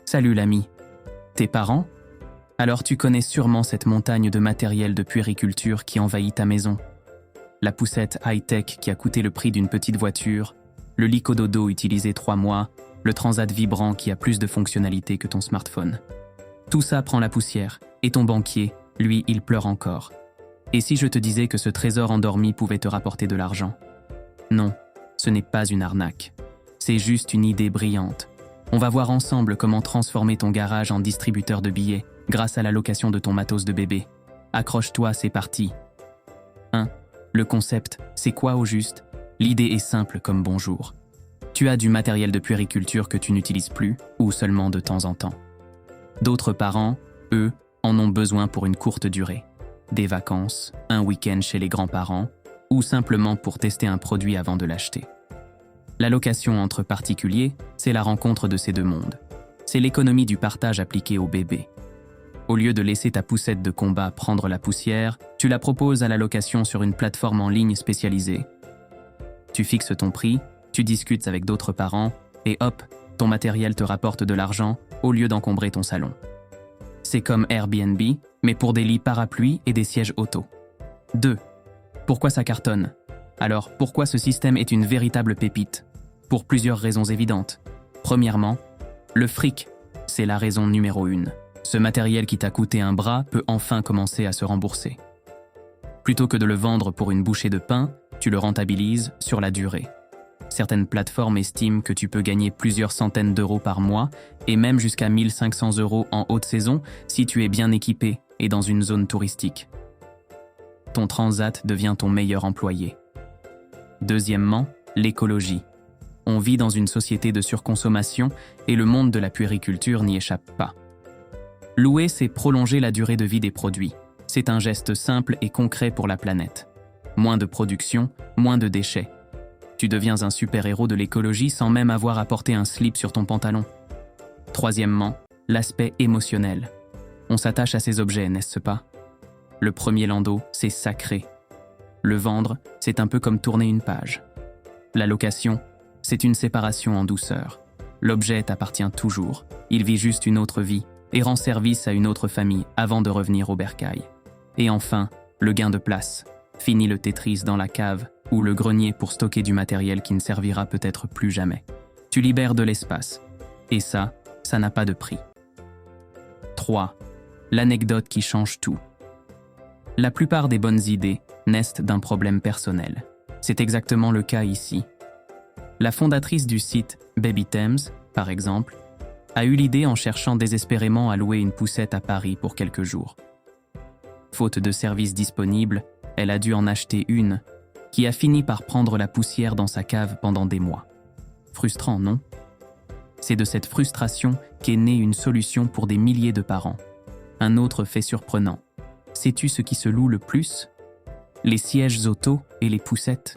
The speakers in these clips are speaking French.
Salut l'ami. Tes parents? Alors tu connais sûrement cette montagne de matériel de puériculture qui envahit ta maison. La poussette high-tech qui a coûté le prix d'une petite voiture, le lit cododo utilisé 3 mois, le transat vibrant qui a plus de fonctionnalités que ton smartphone. Tout ça prend la poussière, et ton banquier, lui, il pleure encore. Et si je te disais que ce trésor endormi pouvait te rapporter de l'argent? Non, ce n'est pas une arnaque. C'est juste une idée brillante. On va voir ensemble comment transformer ton garage en distributeur de billets grâce à la location de ton matos de bébé. Accroche-toi, c'est parti. 1. Le concept, c'est quoi au juste? L'idée est simple comme bonjour. Tu as du matériel de puériculture que tu n'utilises plus ou seulement de temps en temps. D'autres parents, eux, en ont besoin pour une courte durée. Des vacances, un week-end chez les grands-parents ou simplement pour tester un produit avant de l'acheter. La location entre particuliers, c'est la rencontre de ces deux mondes. C'est l'économie du partage appliquée au bébé. Au lieu de laisser ta poussette de combat prendre la poussière, tu la proposes à la location sur une plateforme en ligne spécialisée. Tu fixes ton prix, tu discutes avec d'autres parents, et hop, ton matériel te rapporte de l'argent au lieu d'encombrer ton salon. C'est comme Airbnb, mais pour des lits parapluies et des sièges auto. 2. Pourquoi ça cartonne? Alors, pourquoi ce système est une véritable pépite? Pour plusieurs raisons évidentes. Premièrement, le fric, c'est la raison numéro 1. Ce matériel qui t'a coûté un bras peut enfin commencer à se rembourser. Plutôt que de le vendre pour une bouchée de pain, tu le rentabilises sur la durée. Certaines plateformes estiment que tu peux gagner plusieurs centaines d'euros par mois et même jusqu'à 1 500 € en haute saison si tu es bien équipé et dans une zone touristique. Ton transat devient ton meilleur employé. Deuxièmement, l'écologie. On vit dans une société de surconsommation et le monde de la puériculture n'y échappe pas. Louer, c'est prolonger la durée de vie des produits. C'est un geste simple et concret pour la planète. Moins de production, moins de déchets. Tu deviens un super-héros de l'écologie sans même avoir à porter un slip sur ton pantalon. Troisièmement, l'aspect émotionnel. On s'attache à ces objets, n'est-ce pas? Le premier landau, c'est sacré. Le vendre, c'est un peu comme tourner une page. La location, c'est une séparation en douceur. L'objet t'appartient toujours. Il vit juste une autre vie et rend service à une autre famille avant de revenir au bercail. Et enfin, le gain de place. Fini le Tetris dans la cave ou le grenier pour stocker du matériel qui ne servira peut-être plus jamais. Tu libères de l'espace. Et ça n'a pas de prix. 3. L'anecdote qui change tout. La plupart des bonnes idées naissent d'un problème personnel. C'est exactement le cas ici. La fondatrice du site Baby Thames, par exemple, a eu l'idée en cherchant désespérément à louer une poussette à Paris pour quelques jours. Faute de services disponibles, elle a dû en acheter une, qui a fini par prendre la poussière dans sa cave pendant des mois. Frustrant, non? C'est de cette frustration qu'est née une solution pour des milliers de parents. Un autre fait surprenant. Sais-tu ce qui se loue le plus? Les sièges auto et les poussettes.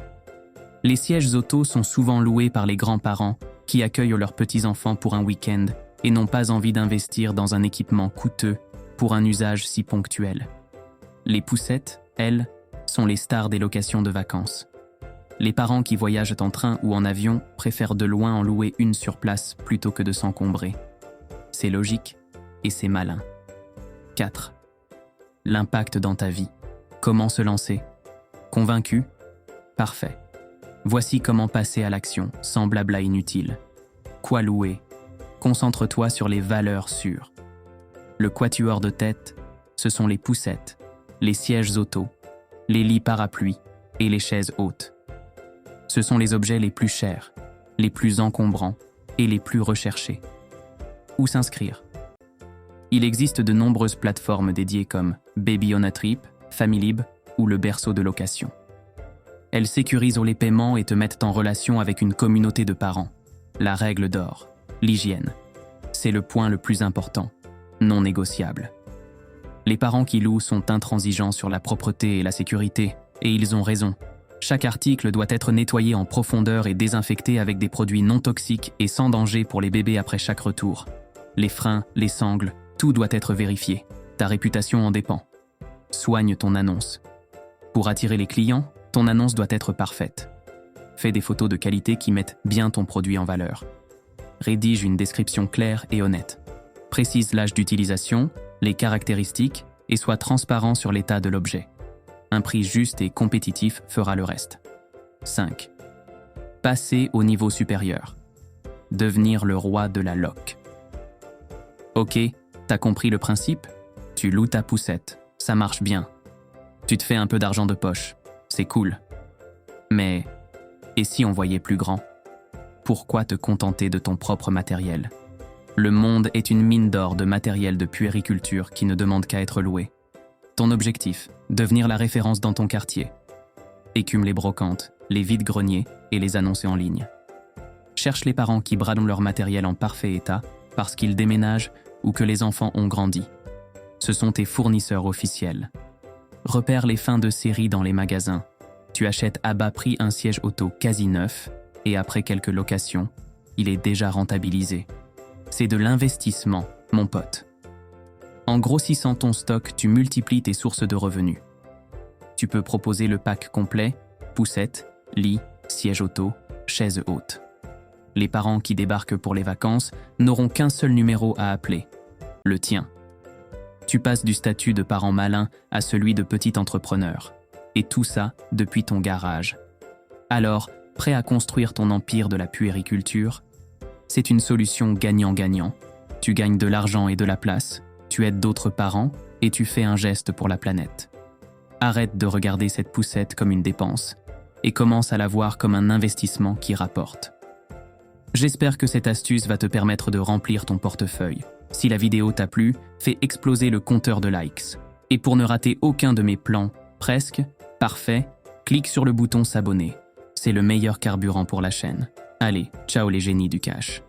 Les sièges auto sont souvent loués par les grands-parents qui accueillent leurs petits-enfants pour un week-end et n'ont pas envie d'investir dans un équipement coûteux pour un usage si ponctuel. Les poussettes, elles, sont les stars des locations de vacances. Les parents qui voyagent en train ou en avion préfèrent de loin en louer une sur place plutôt que de s'encombrer. C'est logique et c'est malin. 4. L'impact dans ta vie. Comment se lancer? Convaincu? Parfait. Voici comment passer à l'action, sans blabla inutile. Quoi louer? Concentre-toi sur les valeurs sûres. Le quatuor de tête, ce sont les poussettes, les sièges auto, les lits parapluies et les chaises hautes. Ce sont les objets les plus chers, les plus encombrants et les plus recherchés. Où s'inscrire? Il existe de nombreuses plateformes dédiées comme Baby on a Trip, Familib ou le berceau de location. Elles sécurisent les paiements et te mettent en relation avec une communauté de parents. La règle d'or, l'hygiène. C'est le point le plus important, non négociable. Les parents qui louent sont intransigeants sur la propreté et la sécurité, et ils ont raison. Chaque article doit être nettoyé en profondeur et désinfecté avec des produits non toxiques et sans danger pour les bébés après chaque retour. Les freins, les sangles, tout doit être vérifié. Ta réputation en dépend. Soigne ton annonce. Pour attirer les clients, ton annonce doit être parfaite. Fais des photos de qualité qui mettent bien ton produit en valeur. Rédige une description claire et honnête. Précise l'âge d'utilisation, les caractéristiques et sois transparent sur l'état de l'objet. Un prix juste et compétitif fera le reste. 5. Passer au niveau supérieur. Devenir le roi de la loc. Ok, t'as compris le principe? Tu loues ta poussette, ça marche bien. Tu te fais un peu d'argent de poche, c'est cool. Mais, et si on voyait plus grand? Pourquoi te contenter de ton propre matériel? Le monde est une mine d'or de matériel de puériculture qui ne demande qu'à être loué. Ton objectif, devenir la référence dans ton quartier. Écume les brocantes, les vides-greniers et les annoncer en ligne. Cherche les parents qui bradent leur matériel en parfait état parce qu'ils déménagent ou que les enfants ont grandi. Ce sont tes fournisseurs officiels. Repère les fins de série dans les magasins. Tu achètes à bas prix un siège auto quasi neuf et après quelques locations, il est déjà rentabilisé. C'est de l'investissement, mon pote. En grossissant ton stock, tu multiplies tes sources de revenus. Tu peux proposer le pack complet, poussette, lit, siège auto, chaise haute. Les parents qui débarquent pour les vacances n'auront qu'un seul numéro à appeler, le tien. Tu passes du statut de parent malin à celui de petit entrepreneur. Et tout ça depuis ton garage. Alors, prêt à construire ton empire de la puériculture? C'est une solution gagnant-gagnant. Tu gagnes de l'argent et de la place, tu aides d'autres parents et tu fais un geste pour la planète. Arrête de regarder cette poussette comme une dépense et commence à la voir comme un investissement qui rapporte. J'espère que cette astuce va te permettre de remplir ton portefeuille. Si la vidéo t'a plu, fais exploser le compteur de likes. Et pour ne rater aucun de mes plans, presque, parfait, clique sur le bouton s'abonner. C'est le meilleur carburant pour la chaîne. Allez, ciao les génies du cash.